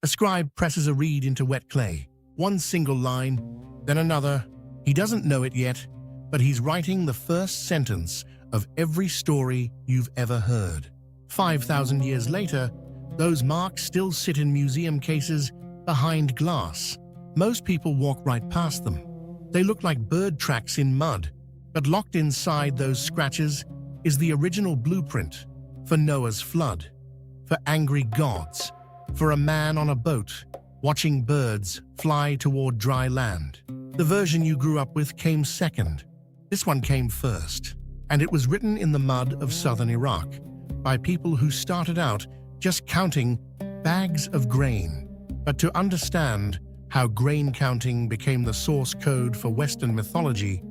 A scribe presses a reed into wet clay. One single line, then another. He doesn't know it yet, but he's writing the first sentence of every story you've ever heard. 5,000 years later, those marks still sit in museum cases behind glass. Most people walk right past them. They look like bird tracks in mud, but locked inside those scratches is the original blueprint for Noah's flood, for angry gods, for a man on a boat watching birds fly toward dry land. The version you grew up with came second. This one came first, and it was written in the mud of southern Iraq by people who started out just counting bags of grain. But to understand how grain counting became the source code for Western mythology,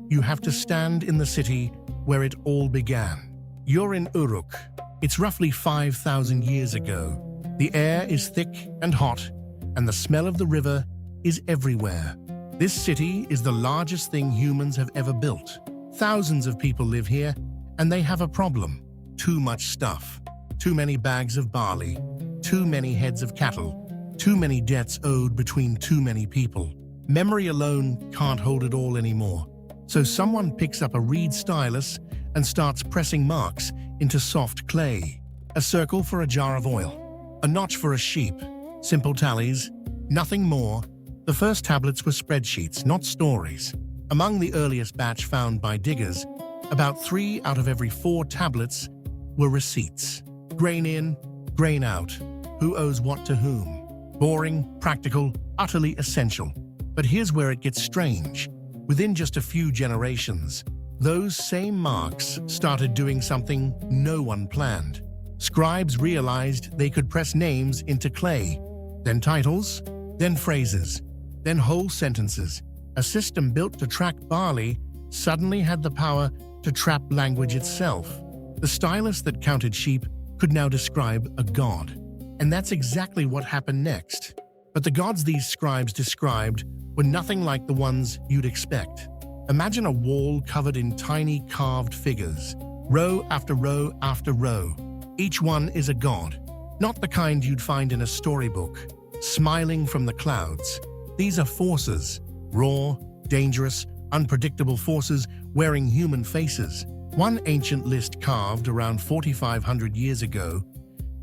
you have to stand in the city where it all began. You're in Uruk. It's roughly 5,000 years ago. The air is thick and hot, and the smell of the river is everywhere. This city is the largest thing humans have ever built. Thousands of people live here, and they have a problem. Too much stuff. Too many bags of barley. Too many heads of cattle. Too many debts owed between too many people. Memory alone can't hold it all anymore. So someone picks up a reed stylus and starts pressing marks into soft clay. A circle for a jar of oil. A notch for a sheep. Simple tallies. Nothing more. The first tablets were spreadsheets, not stories. Among the earliest batch found by diggers, about 3 out of every 4 tablets were receipts. Grain in, grain out. Who owes what to whom? Boring, practical, utterly essential. But here's where it gets strange. Within just a few generations, those same marks started doing something no one planned. Scribes realized they could press names into clay, then titles, then phrases, then whole sentences. A system built to track barley suddenly had the power to trap language itself. The stylus that counted sheep could now describe a god. And that's exactly what happened next. But the gods these scribes described were nothing like the ones you'd expect. Imagine a wall covered in tiny carved figures, row after row after row. Each one is a god, not the kind you'd find in a storybook, smiling from the clouds. These are forces, raw, dangerous, unpredictable forces wearing human faces. One ancient list carved around 4,500 years ago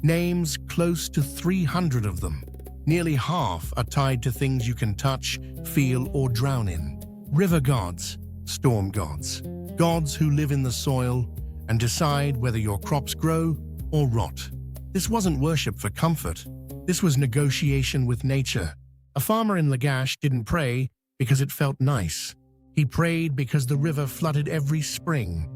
names close to 300 of them. Nearly half are tied to things you can touch, feel, or drown in. River gods, storm gods, gods who live in the soil and decide whether your crops grow or rot. This wasn't worship for comfort. This was negotiation with nature. A farmer in Lagash didn't pray because it felt nice. He prayed because the river flooded every spring.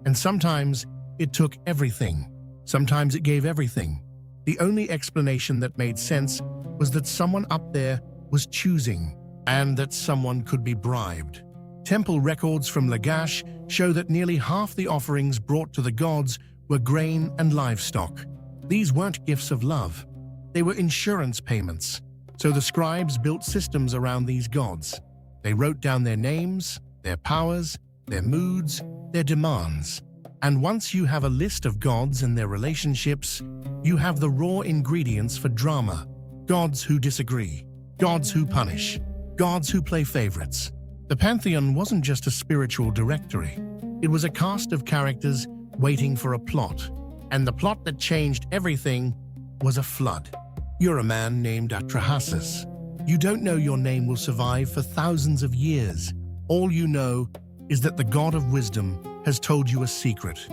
And sometimes it took everything. Sometimes it gave everything. The only explanation that made sense was that someone up there was choosing, and that someone could be bribed. Temple records from Lagash show that nearly half the offerings brought to the gods were grain and livestock. These weren't gifts of love. They were insurance payments. So the scribes built systems around these gods. They wrote down their names, their powers, their moods, their demands. And once you have a list of gods and their relationships, you have the raw ingredients for drama. Gods who disagree, gods who punish, gods who play favorites. The pantheon wasn't just a spiritual directory. It was a cast of characters waiting for a plot. And the plot that changed everything was a flood. You're a man named Atrahasis. You don't know your name will survive for thousands of years. All you know is that the God of wisdom has told you a secret,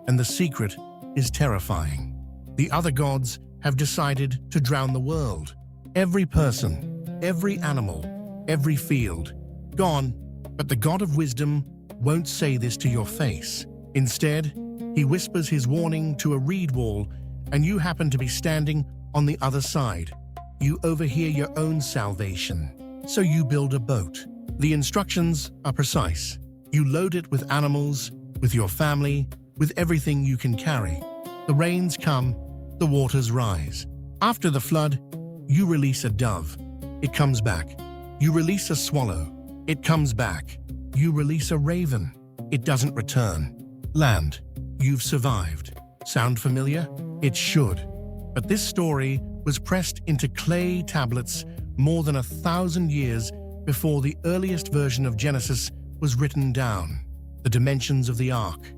and the secret is terrifying. The other gods have decided to drown the world. Every person, every animal, every field, gone. But the God of wisdom won't say this to your face. Instead, he whispers his warning to a reed wall, and you happen to be standing on the other side. You overhear your own salvation. So you build a boat. The instructions are precise. You load it with animals, with your family, with everything you can carry. The rains come, the waters rise. After the flood, you release a dove. It comes back. You release a swallow. It comes back. You release a raven. It doesn't return. Land. You've survived. Sound familiar? It should. But this story was pressed into clay tablets more than 1,000 years before the earliest version of Genesis was written down. The dimensions of the ark,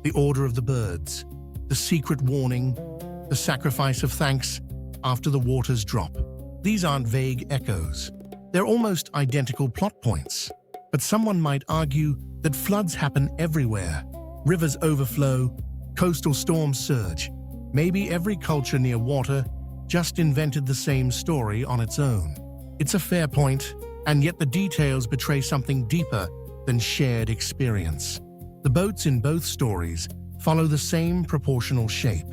the order of the birds, the secret warning, the sacrifice of thanks after the waters drop. These aren't vague echoes. They're almost identical plot points. But someone might argue that floods happen everywhere. Rivers overflow, coastal storms surge. Maybe every culture near water just invented the same story on its own. It's a fair point, and yet the details betray something deeper than shared experience. The boats in both stories follow the same proportional shape.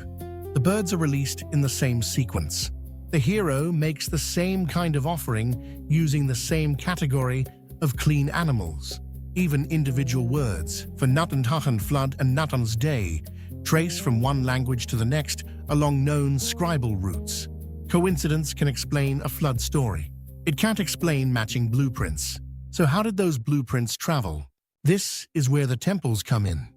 The birds are released in the same sequence. The hero makes the same kind of offering using the same category of clean animals. Even individual words for Nutan's flood and Nutan's day trace from one language to the next along known scribal routes. Coincidence can explain a flood story. It can't explain matching blueprints. So how did those blueprints travel? This is where the temples come in.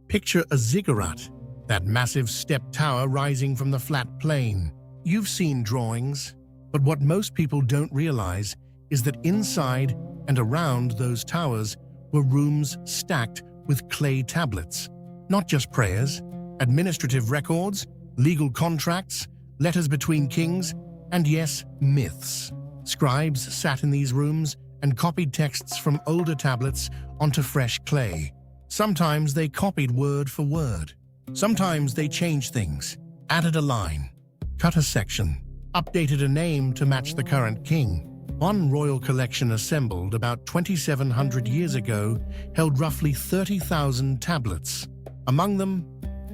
Picture a ziggurat, that massive step tower rising from the flat plain. You've seen drawings, but what most people don't realize is that inside and around those towers were rooms stacked with clay tablets. Not just prayers, administrative records, legal contracts, letters between kings, and yes, myths. Scribes sat in these rooms and copied texts from older tablets onto fresh clay. Sometimes they copied word for word. Sometimes they changed things, added a line, cut a section, updated a name to match the current king. One royal collection assembled about 2,700 years ago held roughly 30,000 tablets. Among them,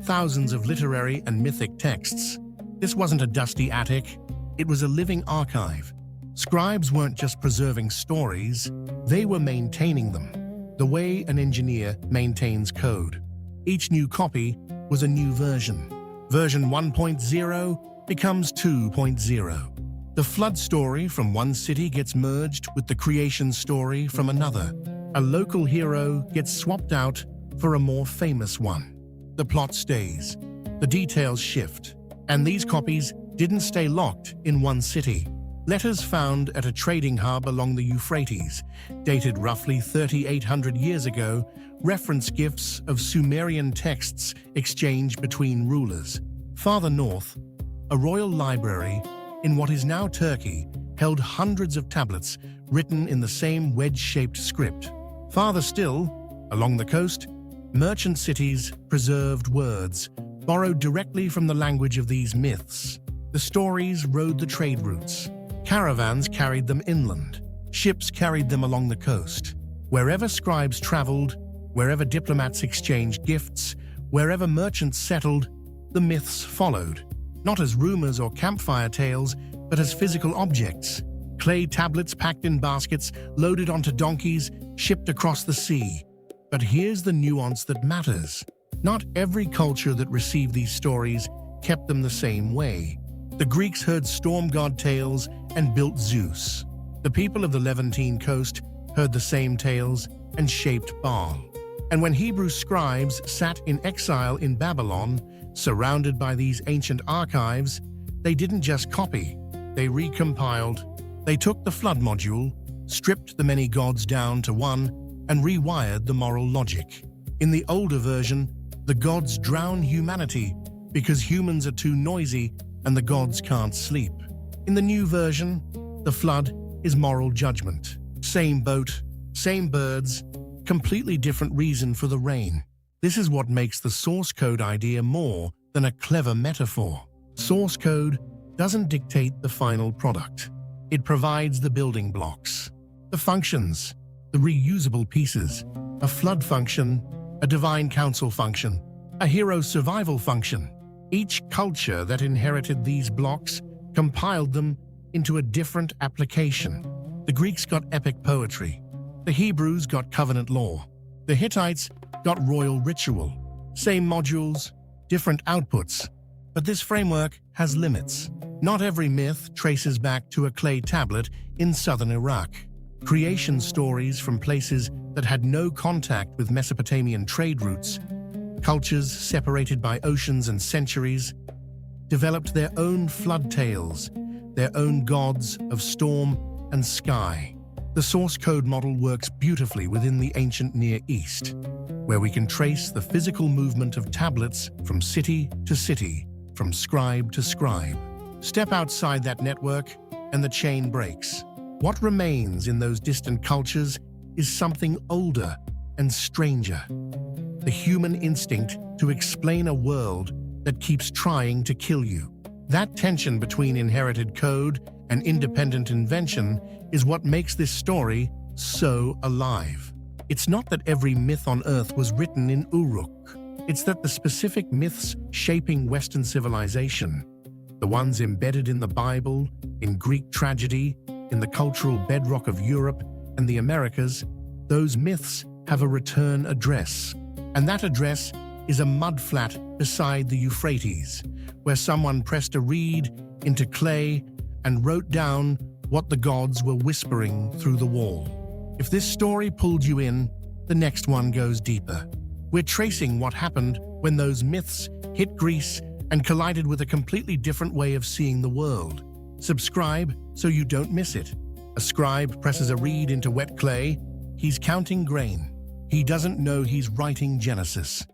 thousands of literary and mythic texts. This wasn't a dusty attic, it was a living archive. Scribes weren't just preserving stories, they were maintaining them, the way an engineer maintains code. Each new copy was a new version. Version 1.0 becomes 2.0. The flood story from one city gets merged with the creation story from another. A local hero gets swapped out for a more famous one. The plot stays, the details shift, and these copies didn't stay locked in one city. Letters found at a trading hub along the Euphrates, dated roughly 3,800 years ago, reference gifts of Sumerian texts exchanged between rulers. Farther north, a royal library in what is now Turkey held hundreds of tablets written in the same wedge-shaped script. Farther still, along the coast, merchant cities preserved words borrowed directly from the language of these myths. The stories rode the trade routes. Caravans carried them inland. Ships carried them along the coast. Wherever scribes traveled, wherever diplomats exchanged gifts, wherever merchants settled, the myths followed. Not as rumors or campfire tales, but as physical objects. Clay tablets packed in baskets, loaded onto donkeys, shipped across the sea. But here's the nuance that matters. Not every culture that received these stories kept them the same way. The Greeks heard storm god tales and built Zeus. The people of the Levantine coast heard the same tales and shaped Baal. And when Hebrew scribes sat in exile in Babylon, surrounded by these ancient archives, they didn't just copy, they recompiled. They took the flood module, stripped the many gods down to one, and rewired the moral logic. In the older version, the gods drown humanity because humans are too noisy and the gods can't sleep. In the new version, the flood is moral judgment. Same boat, same birds, completely different reason for the rain. This is what makes the source code idea more than a clever metaphor. Source code doesn't dictate the final product. It provides the building blocks, the functions, the reusable pieces, a flood function, a divine council function, a hero survival function. Each culture that inherited these blocks compiled them into a different application. The Greeks got epic poetry. The Hebrews got covenant law. The Hittites got royal ritual. Same modules, different outputs. But this framework has limits. Not every myth traces back to a clay tablet in southern Iraq. Creation stories from places that had no contact with Mesopotamian trade routes, cultures separated by oceans and centuries, developed their own flood tales their own gods of storm and sky. The source code model works beautifully within the ancient Near East, where we can trace the physical movement of tablets from city to city, from scribe to scribe. Step outside that network, and the chain breaks. What remains in those distant cultures is something older and stranger. The human instinct to explain a world that keeps trying to kill you. That tension between inherited code and independent invention is what makes this story so alive. It's not that every myth on Earth was written in Uruk. It's that the specific myths shaping Western civilization, the ones embedded in the Bible, in Greek tragedy, in the cultural bedrock of Europe and the Americas, those myths have a return address. And that address is a mudflat beside the Euphrates, where someone pressed a reed into clay and wrote down what the gods were whispering through the wall. If this story pulled you in, the next one goes deeper. We're tracing what happened when those myths hit Greece and collided with a completely different way of seeing the world. Subscribe so you don't miss it. A scribe presses a reed into wet clay. He's counting grain. He doesn't know he's writing Genesis.